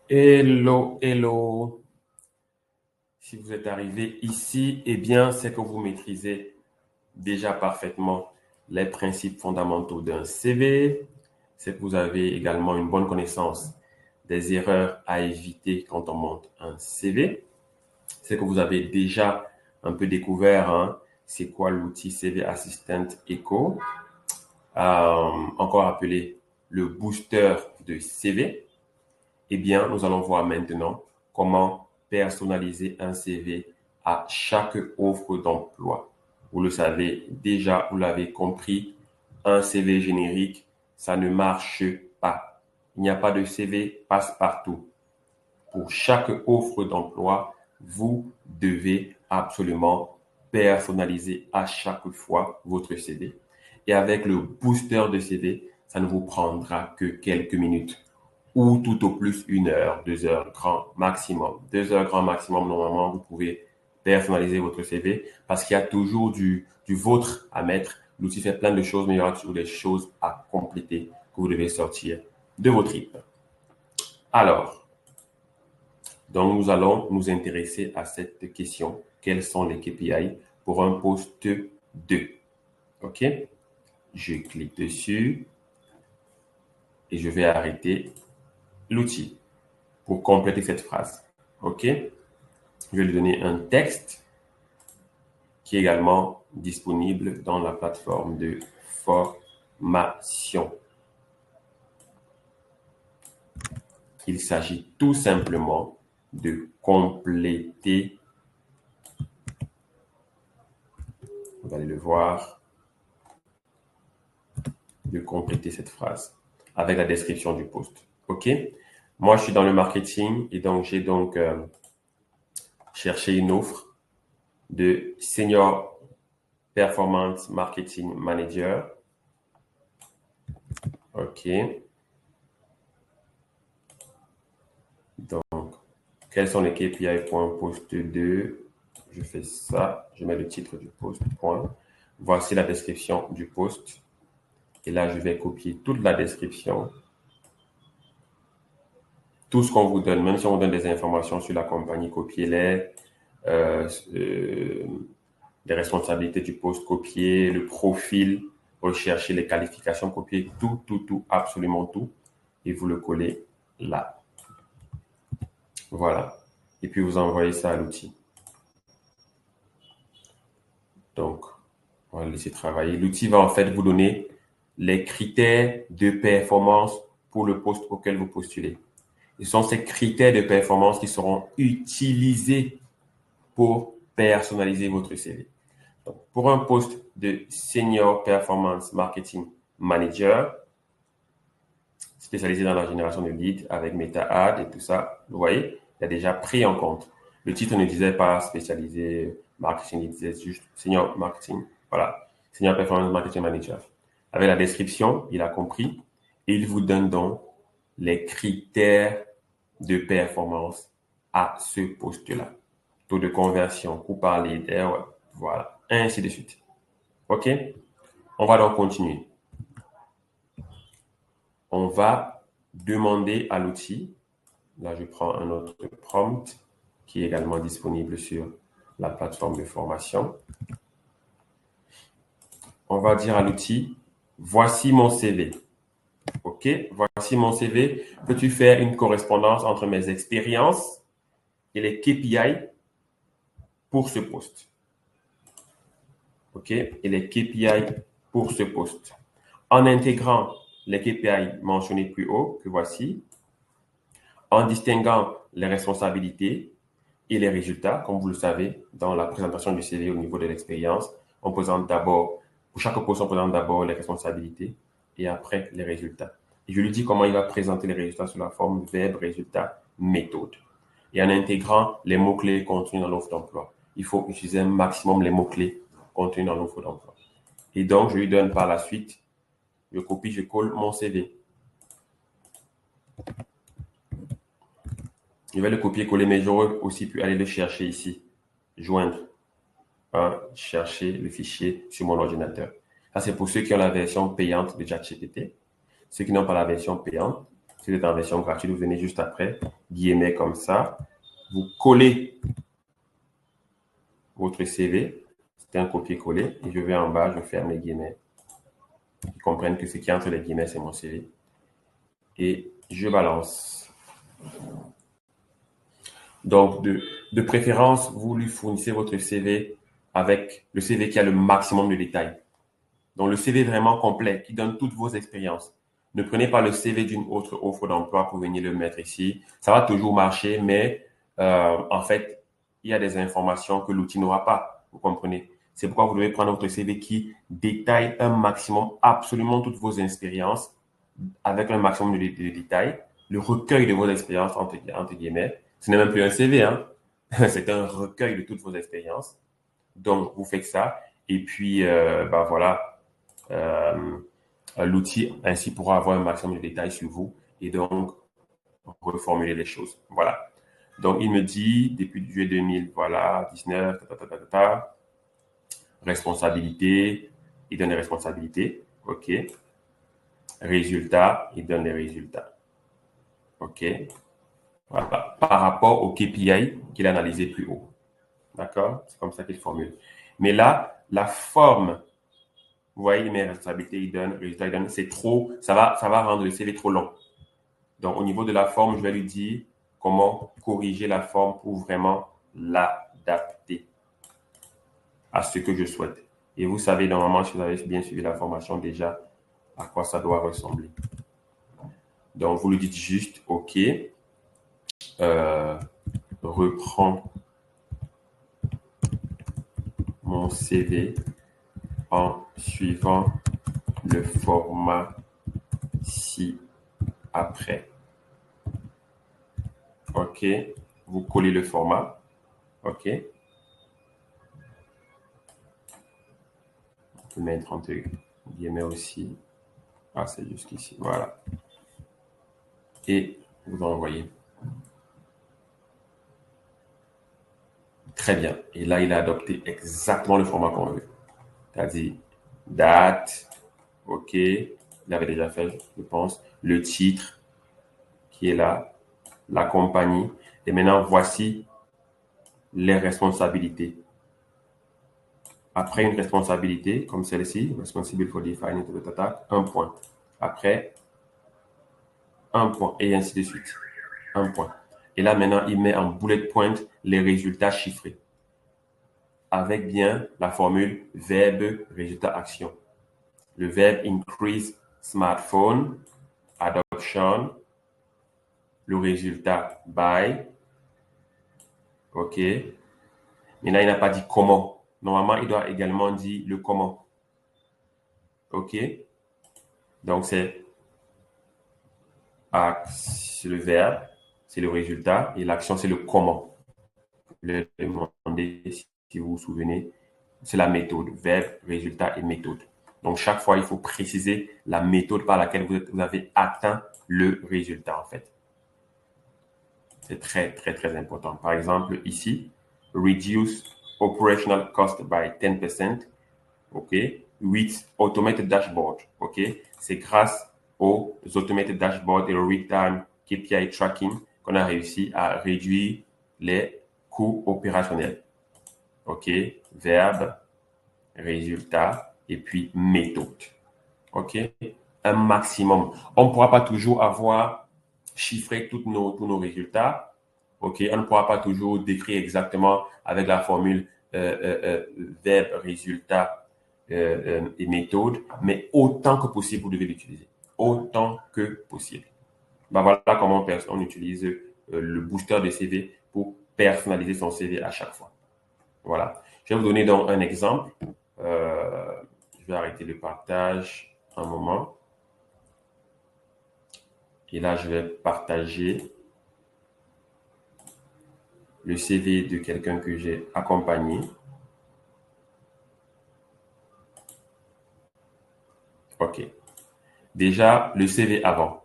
Hello, hello. Si vous êtes arrivé ici, eh bien, c'est que vous maîtrisez déjà parfaitement les principes fondamentaux d'un CV. C'est que vous avez également une bonne connaissance des erreurs à éviter quand on monte un CV. C'est que vous avez déjà un peu découvert, c'est quoi l'outil CV Assistant Echo, encore appelé le booster de CV. Eh bien, nous allons voir maintenant comment personnaliser un CV à chaque offre d'emploi. Vous le savez déjà, vous l'avez compris, un CV générique, ça ne marche pas. Il n'y a pas de CV passe-partout. Pour chaque offre d'emploi, vous devez absolument personnaliser à chaque fois votre CV. Et avec le booster de CV, ça ne vous prendra que quelques minutes ou tout au plus 1 heure, 2 heures grand maximum. 2 heures grand maximum, normalement, vous pouvez personnaliser votre CV parce qu'il y a toujours du vôtre à mettre. L'outil fait plein de choses, mais il y aura toujours des choses à compléter que vous devez sortir de vos tripes. Alors, donc nous allons nous intéresser à cette question. Quels sont les KPI pour un poste 2? OK? Je clique dessus et je vais arrêter l'outil pour compléter cette phrase. OK? Je vais lui donner un texte qui est également disponible dans la plateforme de formation. Il s'agit tout simplement de compléter, vous allez le voir, de compléter cette phrase avec la description du poste. OK? Moi, je suis dans le marketing et donc j'ai cherché une offre de Senior Performance Marketing Manager. OK. Donc, quels sont les KPI pour un poste 2? Je fais ça, je mets le titre du poste, point. Voici la description du poste. Et là, je vais copier toute la description. Tout ce qu'on vous donne, même si on vous donne des informations sur la compagnie, copiez-les. Les responsabilités du poste, copier, le profil, rechercher les qualifications, copier tout, absolument tout. Et vous le collez là. Voilà. Et puis, vous envoyez ça à l'outil. Donc, on va le laisser travailler. L'outil va en fait vous donner les critères de performance pour le poste auquel vous postulez. Ce sont ces critères de performance qui seront utilisés pour personnaliser votre CV. Donc, pour un poste de Senior Performance Marketing Manager, spécialisé dans la génération de leads avec MetaAd et tout ça, vous voyez, il y a déjà pris en compte. Le titre ne disait pas spécialisé marketing, il disait juste Senior Marketing. Voilà, Senior Performance Marketing Manager. Avec la description, il a compris et il vous donne donc les critères de performance à ce poste-là. Taux de conversion, coût par lead, voilà, ainsi de suite. OK? On va donc continuer. On va demander à l'outil, là je prends un autre prompt qui est également disponible sur la plateforme de formation. On va dire à l'outil, voici mon CV. OK, voici mon CV. Peux-tu faire une correspondance entre mes expériences et les KPI pour ce poste? OK, et les KPI pour ce poste. En intégrant les KPI mentionnés plus haut, que voici, en distinguant les responsabilités et les résultats, comme vous le savez, dans la présentation du CV au niveau de l'expérience, on présente d'abord, pour chaque poste, on présente d'abord les responsabilités et après les résultats. Et je lui dis comment il va présenter les résultats sous la forme verbe, résultat, méthode. Et en intégrant les mots-clés contenus dans l'offre d'emploi. Il faut utiliser un maximum les mots-clés contenus dans l'offre d'emploi. Et donc, je lui donne par la suite, je copie, je colle mon CV. Je vais le copier-coller, mais j'aurais aussi pu aller le chercher ici. Joindre. Chercher le fichier sur mon ordinateur. Ça, c'est pour ceux qui ont la version payante de ChatGPT. Ceux qui n'ont pas la version payante, Si vous êtes en version gratuite, vous venez juste après, guillemets comme ça. Vous collez votre CV. C'est un copier-coller. Et je vais en bas, je ferme les guillemets. Ils comprennent que ce qui est entre les guillemets, c'est mon CV. Et je balance. Donc, de préférence, vous lui fournissez votre CV avec le CV qui a le maximum de détails. Donc, le CV vraiment complet, qui donne toutes vos expériences. Ne prenez pas le CV d'une autre offre d'emploi pour venir le mettre ici. Ça va toujours marcher, mais en fait, il y a des informations que l'outil n'aura pas. Vous comprenez? C'est pourquoi vous devez prendre votre CV qui détaille un maximum, absolument toutes vos expériences, avec un maximum de détails. Le recueil de vos expériences, entre guillemets. Ce n'est même plus un CV, hein? C'est un recueil de toutes vos expériences. Donc, vous faites ça. Et puis, voilà. L'outil ainsi pourra avoir un maximum de détails sur vous et donc reformuler les choses. Voilà. Donc, il me dit, depuis juillet 2000, voilà, 19, responsabilité, il donne les responsabilités. OK. Résultats, il donne les résultats. OK. Voilà. Par rapport au KPI qu'il a analysé plus haut. D'accord? C'est comme ça qu'il formule. Mais là, la forme, vous voyez, mes responsabilités, il donne, résultats, il donne, c'est trop, ça va rendre le CV trop long. Donc, au niveau de la forme, je vais lui dire comment corriger la forme pour vraiment l'adapter à ce que je souhaite. Et vous savez, normalement, si vous avez bien suivi la formation déjà, à quoi ça doit ressembler. Donc, vous lui dites juste, OK, reprends mon CV en suivant le format ci-après. OK, vous collez le format. OK. On peut mettre entre guillemets aussi. Ah, c'est jusqu'ici. Voilà. Et vous envoyez. Très bien. Et là, il a adopté exactement le format qu'on veut. C'est-à-dire date, OK. Il avait déjà fait, je pense, le titre qui est là, la compagnie. Et maintenant, voici les responsabilités. Après une responsabilité, comme celle-ci, responsible for defining un point. Après, un point, et ainsi de suite. Un point. Et là, maintenant, il met en bullet point les résultats chiffrés. Avec bien la formule verbe, résultat, action. Le verbe increase smartphone, adoption. Le résultat buy. OK. Mais là, il n'a pas dit comment. Normalement, il doit également dire le comment. OK. Donc, c'est le verbe, c'est le résultat, et l'action, c'est le comment. Je vais demander, si vous vous souvenez, c'est la méthode, verbe, résultat et méthode. Donc, chaque fois, il faut préciser la méthode par laquelle vous avez atteint le résultat, en fait. C'est très, très, très important. Par exemple, ici, reduce operational cost by 10%, OK, with automated dashboard, OK. C'est grâce aux automated dashboard et au real-time KPI tracking qu'on a réussi à réduire les coûts opérationnels. OK, verbe, résultat et puis méthode. OK, un maximum. On ne pourra pas toujours avoir chiffré tous nos résultats. OK, on ne pourra pas toujours décrire exactement avec la formule verbe, résultat et méthode, mais autant que possible, vous devez l'utiliser. Autant que possible. Ben voilà comment on utilise le booster de CV pour personnaliser son CV à chaque fois. Voilà. Je vais vous donner donc un exemple. Je vais arrêter le partage un moment. Et là, je vais partager le CV de quelqu'un que j'ai accompagné. OK. Déjà, le CV avant.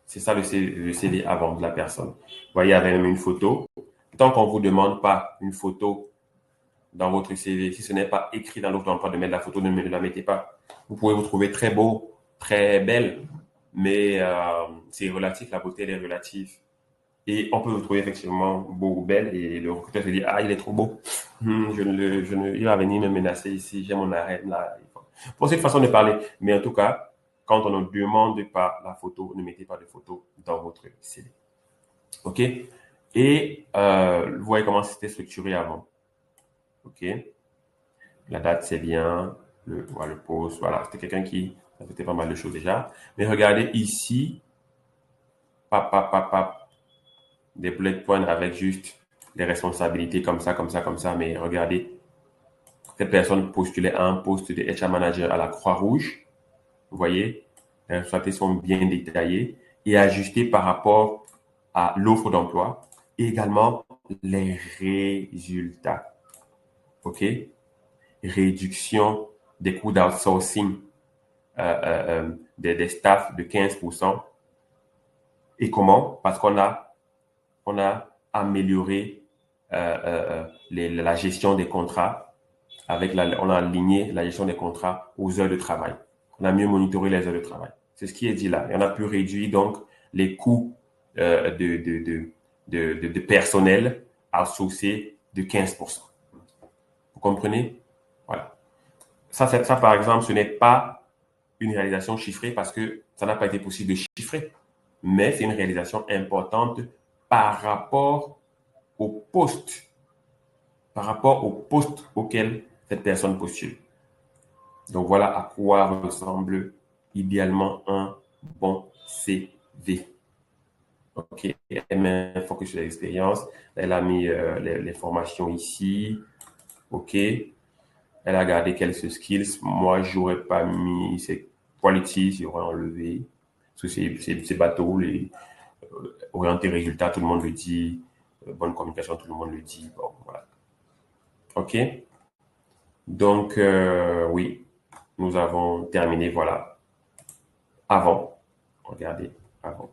C'est ça le CV avant de la personne. Vous voyez, il y avait même une photo. Tant qu'on ne vous demande pas une photo dans votre CV, si ce n'est pas écrit dans l'offre d'emploi de mettre la photo, ne la mettez pas. Vous pouvez vous trouver très beau, très belle, mais c'est relatif, la beauté elle est relative. Et on peut vous trouver effectivement beau ou belle et le recruteur se dit, ah, il est trop beau. Il va venir me menacer ici, j'ai mon arrêt là. Pour cette façon de parler. Mais en tout cas, quand on ne demande pas la photo, ne mettez pas de photo dans votre CV. OK? Et vous voyez comment c'était structuré avant. OK? La date, c'est bien. Le poste, voilà. C'était quelqu'un qui a fait pas mal de choses déjà. Mais regardez ici, des bullet points avec juste les responsabilités comme ça, comme ça, comme ça. Mais regardez, cette personne postulait à un poste de HR manager à la Croix-Rouge. Vous voyez, les responsabilités sont bien détaillées et ajustées par rapport à l'offre d'emploi et également les résultats. OK? Réduction des coûts d'outsourcing des staffs de 15%. Et comment? Parce qu'on a amélioré la gestion des contrats on a aligné la gestion des contrats aux heures de travail. On a mieux monitoré les heures de travail. C'est ce qui est dit là. Et on a pu réduire donc les coûts de personnel outsourcé de 15%. Vous comprenez? Voilà. Ça, par exemple, ce n'est pas une réalisation chiffrée parce que ça n'a pas été possible de chiffrer. Mais c'est une réalisation importante par rapport au poste, auquel cette personne postule. Donc voilà à quoi ressemble idéalement un bon CV. OK, elle met un focus sur l'expérience. Elle a mis les formations ici. OK, elle a gardé quelques skills. Moi, j'aurais pas mis ces qualities, j'aurais enlevé. Parce que c'est bateau, orienté résultat, tout le monde le dit. Bonne communication, tout le monde le dit. Bon, voilà. OK, donc oui, nous avons terminé, voilà. Avant, regardez, avant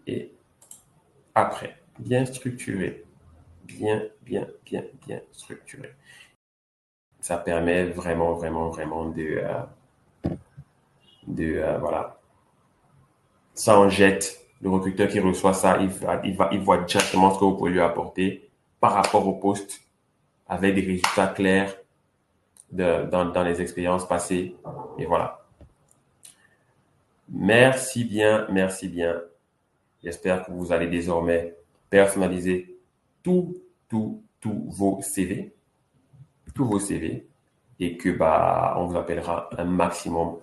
et après. Bien structuré, bien structuré. Ça permet vraiment voilà. Ça en jette. Le recruteur qui reçoit ça, il voit directement ce que vous pouvez lui apporter par rapport au poste avec des résultats clairs dans les expériences passées. Et voilà. Merci bien, merci bien. J'espère que vous allez désormais personnaliser tous vos CV, et que on vous appellera un maximum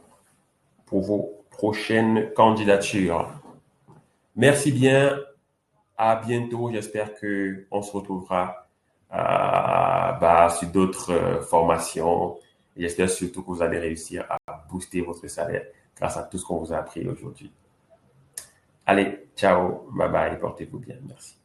pour vos prochaines candidatures. Merci bien, à bientôt. J'espère que on se retrouvera sur d'autres formations. Et j'espère surtout que vous allez réussir à booster votre salaire grâce à tout ce qu'on vous a appris aujourd'hui. Allez, ciao, bye bye, portez-vous bien, merci.